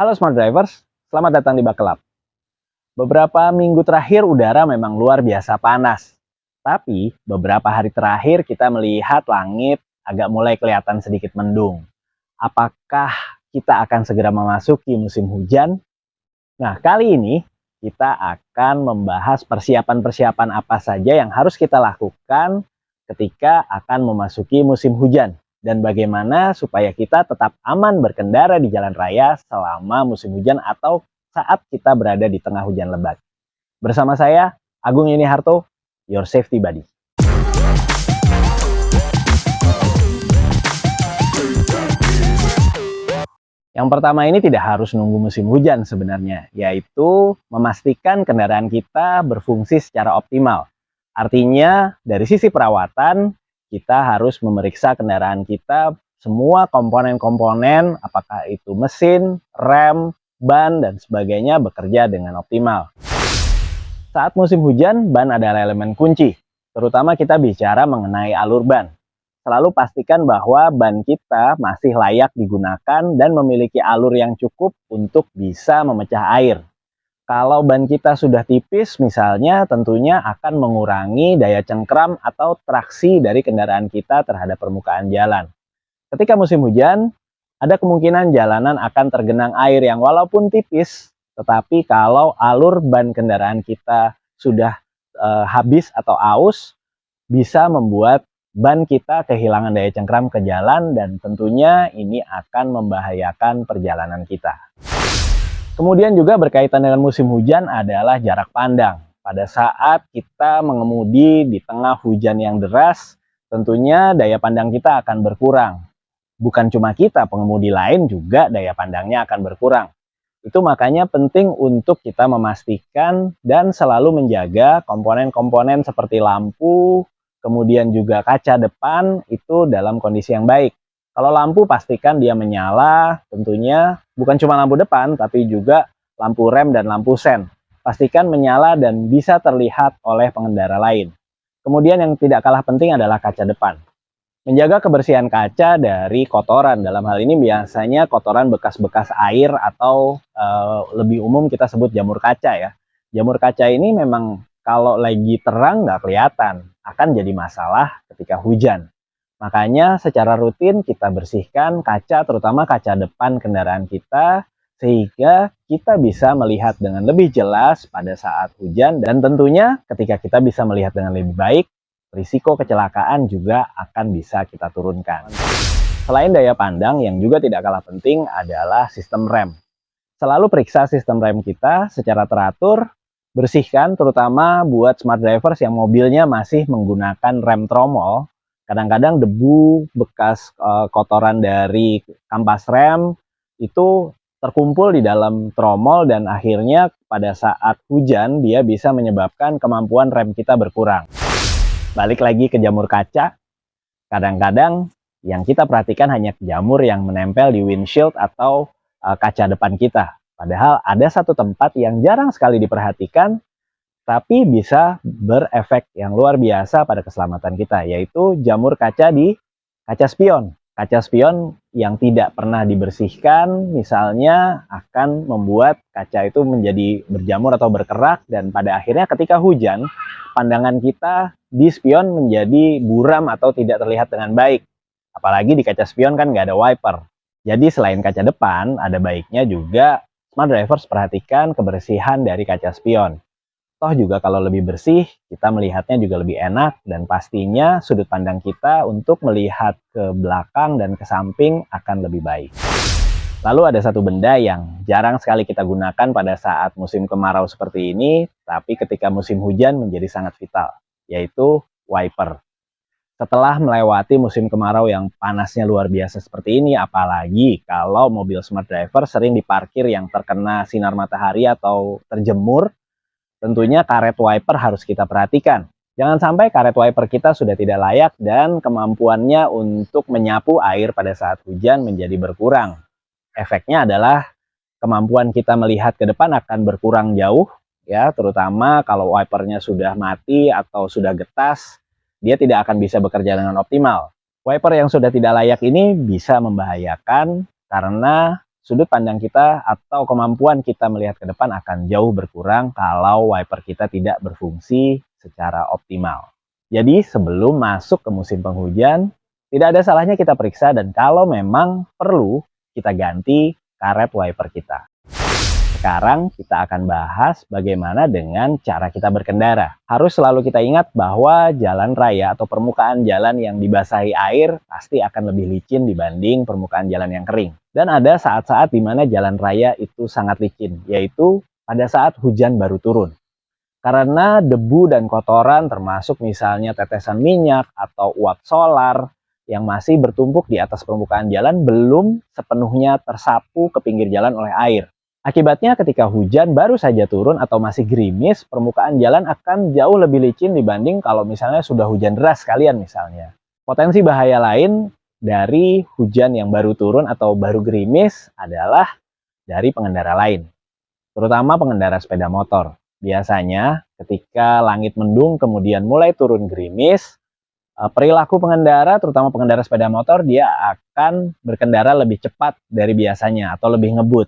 Halo Smart Drivers, selamat datang di Buckle Up. Beberapa minggu terakhir udara memang luar biasa panas. Tapi beberapa hari terakhir kita melihat langit agak mulai kelihatan sedikit mendung. Apakah kita akan segera memasuki musim hujan? Nah, kali ini kita akan membahas persiapan-persiapan apa saja yang harus kita lakukan ketika akan memasuki musim hujan dan bagaimana supaya kita tetap aman berkendara di jalan raya selama musim hujan atau saat kita berada di tengah hujan lebat. Bersama saya, Agung Yuniharto, Your Safety Buddy. Yang pertama ini tidak harus nunggu musim hujan sebenarnya, yaitu memastikan kendaraan kita berfungsi secara optimal. Artinya, dari sisi perawatan, kita harus memeriksa kendaraan kita semua komponen-komponen, apakah itu mesin, rem, ban, dan sebagainya bekerja dengan optimal. Saat musim hujan, ban adalah elemen kunci, terutama kita bicara mengenai alur ban. Selalu pastikan bahwa ban kita masih layak digunakan dan memiliki alur yang cukup untuk bisa memecah air. Kalau ban kita sudah tipis misalnya, tentunya akan mengurangi daya cengkram atau traksi dari kendaraan kita terhadap permukaan jalan. Ketika musim hujan, ada kemungkinan jalanan akan tergenang air yang walaupun tipis, tetapi kalau alur ban kendaraan kita sudah habis atau aus, bisa membuat ban kita kehilangan daya cengkram ke jalan dan tentunya ini akan membahayakan perjalanan kita. Kemudian juga berkaitan dengan musim hujan adalah jarak pandang. Pada saat kita mengemudi di tengah hujan yang deras, tentunya daya pandang kita akan berkurang. Bukan cuma kita, pengemudi lain juga daya pandangnya akan berkurang. Itu makanya penting untuk kita memastikan dan selalu menjaga komponen-komponen seperti lampu, kemudian juga kaca depan itu dalam kondisi yang baik. Kalau lampu pastikan dia menyala, tentunya bukan cuma lampu depan tapi juga lampu rem dan lampu sen. Pastikan menyala dan bisa terlihat oleh pengendara lain. Kemudian yang tidak kalah penting adalah kaca depan. Menjaga kebersihan kaca dari kotoran, dalam hal ini biasanya kotoran bekas-bekas air atau lebih umum kita sebut jamur kaca ya. Jamur kaca ini memang kalau lagi terang nggak kelihatan, akan jadi masalah ketika hujan. Makanya secara rutin kita bersihkan kaca, terutama kaca depan kendaraan kita, sehingga kita bisa melihat dengan lebih jelas pada saat hujan, dan tentunya ketika kita bisa melihat dengan lebih baik, risiko kecelakaan juga akan bisa kita turunkan. Selain daya pandang, yang juga tidak kalah penting adalah sistem rem. Selalu periksa sistem rem kita secara teratur, bersihkan terutama buat smart drivers yang mobilnya masih menggunakan rem tromol. Kadang-kadang debu bekas kotoran dari kampas rem itu terkumpul di dalam tromol dan akhirnya pada saat hujan dia bisa menyebabkan kemampuan rem kita berkurang. Balik lagi ke jamur kaca, kadang-kadang yang kita perhatikan hanya jamur yang menempel di windshield atau kaca depan kita. Padahal ada satu tempat yang jarang sekali diperhatikan, tapi bisa berefek yang luar biasa pada keselamatan kita, yaitu jamur kaca di kaca spion. Kaca spion yang tidak pernah dibersihkan, misalnya akan membuat kaca itu menjadi berjamur atau berkerak, dan pada akhirnya ketika hujan, pandangan kita di spion menjadi buram atau tidak terlihat dengan baik. Apalagi di kaca spion kan nggak ada wiper. Jadi selain kaca depan, ada baiknya juga smart drivers perhatikan kebersihan dari kaca spion. Toh juga kalau lebih bersih, kita melihatnya juga lebih enak dan pastinya sudut pandang kita untuk melihat ke belakang dan ke samping akan lebih baik. Lalu ada satu benda yang jarang sekali kita gunakan pada saat musim kemarau seperti ini, tapi ketika musim hujan menjadi sangat vital, yaitu wiper. Setelah melewati musim kemarau yang panasnya luar biasa seperti ini, apalagi kalau mobil smart driver sering diparkir yang terkena sinar matahari atau terjemur, tentunya karet wiper harus kita perhatikan. Jangan sampai karet wiper kita sudah tidak layak dan kemampuannya untuk menyapu air pada saat hujan menjadi berkurang. Efeknya adalah kemampuan kita melihat ke depan akan berkurang jauh, ya, terutama kalau wipernya sudah mati atau sudah getas, dia tidak akan bisa bekerja dengan optimal. Wiper yang sudah tidak layak ini bisa membahayakan karena sudut pandang kita atau kemampuan kita melihat ke depan akan jauh berkurang kalau wiper kita tidak berfungsi secara optimal. Jadi sebelum masuk ke musim penghujan, tidak ada salahnya kita periksa dan kalau memang perlu, kita ganti karet wiper kita. Sekarang kita akan bahas bagaimana dengan cara kita berkendara. Harus selalu kita ingat bahwa jalan raya atau permukaan jalan yang dibasahi air pasti akan lebih licin dibanding permukaan jalan yang kering. Dan ada saat-saat di mana jalan raya itu sangat licin, yaitu pada saat hujan baru turun. Karena debu dan kotoran termasuk misalnya tetesan minyak atau uap solar yang masih bertumpuk di atas permukaan jalan belum sepenuhnya tersapu ke pinggir jalan oleh air. Akibatnya ketika hujan baru saja turun atau masih gerimis, permukaan jalan akan jauh lebih licin dibanding kalau misalnya sudah hujan deras sekalian misalnya. Potensi bahaya lain dari hujan yang baru turun atau baru gerimis adalah dari pengendara lain, terutama pengendara sepeda motor. Biasanya ketika langit mendung kemudian mulai turun gerimis, perilaku pengendara, terutama pengendara sepeda motor, dia akan berkendara lebih cepat dari biasanya atau lebih ngebut.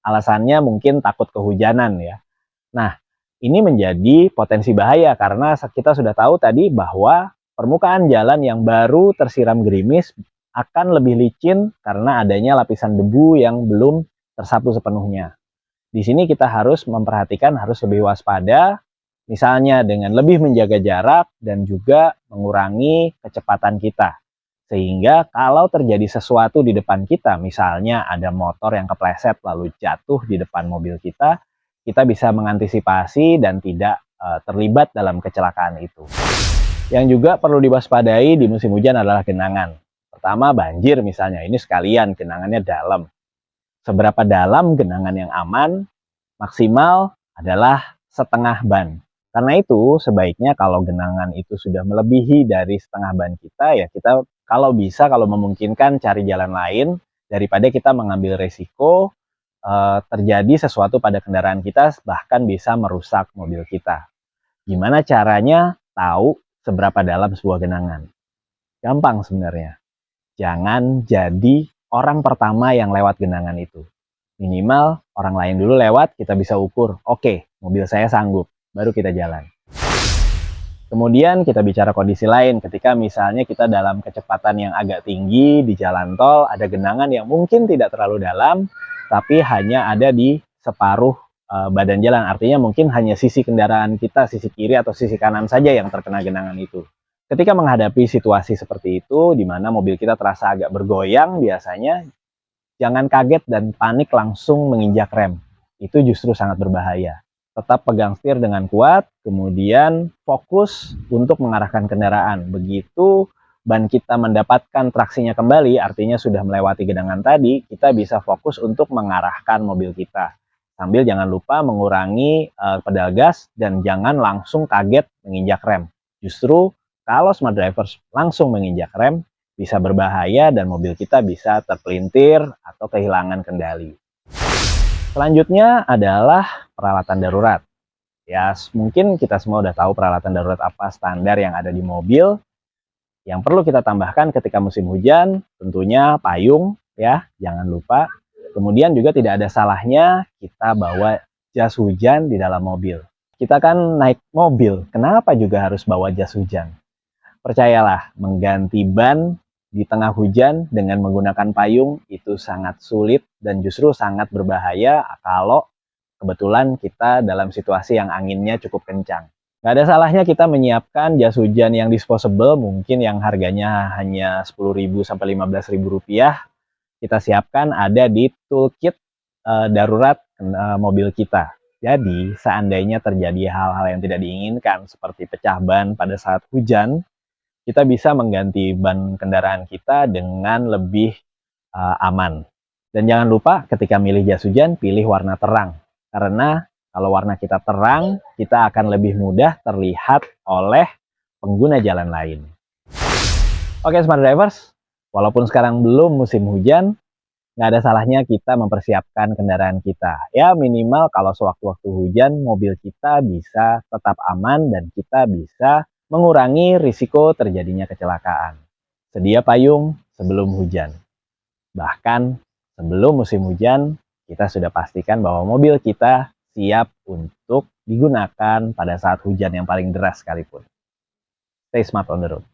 Alasannya mungkin takut kehujanan ya. Nah, ini menjadi potensi bahaya karena kita sudah tahu tadi bahwa permukaan jalan yang baru tersiram gerimis akan lebih licin karena adanya lapisan debu yang belum tersapu sepenuhnya. Di sini kita harus memperhatikan, harus lebih waspada, misalnya dengan lebih menjaga jarak dan juga mengurangi kecepatan kita. Sehingga kalau terjadi sesuatu di depan kita, misalnya ada motor yang kepleset lalu jatuh di depan mobil kita bisa mengantisipasi dan tidak terlibat dalam kecelakaan itu. Yang juga perlu diwaspadai di musim hujan adalah genangan. Pertama banjir misalnya, ini sekalian genangannya dalam. Seberapa dalam genangan yang aman, maksimal adalah setengah ban. Karena itu sebaiknya kalau genangan itu sudah melebihi dari setengah ban kita, ya kita kalau bisa, kalau memungkinkan cari jalan lain daripada kita mengambil resiko terjadi sesuatu pada kendaraan kita bahkan bisa merusak mobil kita. Gimana caranya tahu seberapa dalam sebuah genangan? Gampang sebenarnya. Jangan jadi orang pertama yang lewat genangan itu. Minimal orang lain dulu lewat, kita bisa ukur, oke, mobil saya sanggup, baru kita jalan. Kemudian kita bicara kondisi lain, ketika misalnya kita dalam kecepatan yang agak tinggi di jalan tol, ada genangan yang mungkin tidak terlalu dalam, tapi hanya ada di separuh badan jalan. Artinya mungkin hanya sisi kendaraan kita, sisi kiri atau sisi kanan saja yang terkena genangan itu. Ketika menghadapi situasi seperti itu, di mana mobil kita terasa agak bergoyang biasanya, jangan kaget dan panik langsung menginjak rem. Itu justru sangat berbahaya. Tetap pegang setir dengan kuat, kemudian fokus untuk mengarahkan kendaraan. Begitu ban kita mendapatkan traksinya kembali, artinya sudah melewati genangan tadi, kita bisa fokus untuk mengarahkan mobil kita. Sambil jangan lupa mengurangi pedal gas dan jangan langsung kaget menginjak rem. Justru kalau smart driver langsung menginjak rem, bisa berbahaya dan mobil kita bisa terpelintir atau kehilangan kendali. Selanjutnya adalah peralatan darurat. Ya, mungkin kita semua udah tahu peralatan darurat apa standar yang ada di mobil. Yang perlu kita tambahkan ketika musim hujan, tentunya payung ya, jangan lupa. Kemudian juga tidak ada salahnya kita bawa jas hujan di dalam mobil. Kita kan naik mobil, kenapa juga harus bawa jas hujan? Percayalah, mengganti ban di tengah hujan dengan menggunakan payung itu sangat sulit dan justru sangat berbahaya kalau kebetulan kita dalam situasi yang anginnya cukup kencang. Nggak ada salahnya kita menyiapkan jas hujan yang disposable, mungkin yang harganya hanya 10.000 sampai 15.000 rupiah. Kita siapkan ada di toolkit darurat mobil kita. Jadi seandainya terjadi hal-hal yang tidak diinginkan seperti pecah ban pada saat hujan, kita bisa mengganti ban kendaraan kita dengan lebih aman. Dan jangan lupa ketika milih jas hujan, pilih warna terang. Karena kalau warna kita terang, kita akan lebih mudah terlihat oleh pengguna jalan lain. Oke Smart Drivers, walaupun sekarang belum musim hujan, nggak ada salahnya kita mempersiapkan kendaraan kita. Ya minimal kalau sewaktu-waktu hujan, mobil kita bisa tetap aman dan kita bisa mengurangi risiko terjadinya kecelakaan. Sedia payung sebelum hujan. Bahkan sebelum musim hujan, kita sudah pastikan bahwa mobil kita siap untuk digunakan pada saat hujan yang paling deras sekalipun. Stay smart on the road.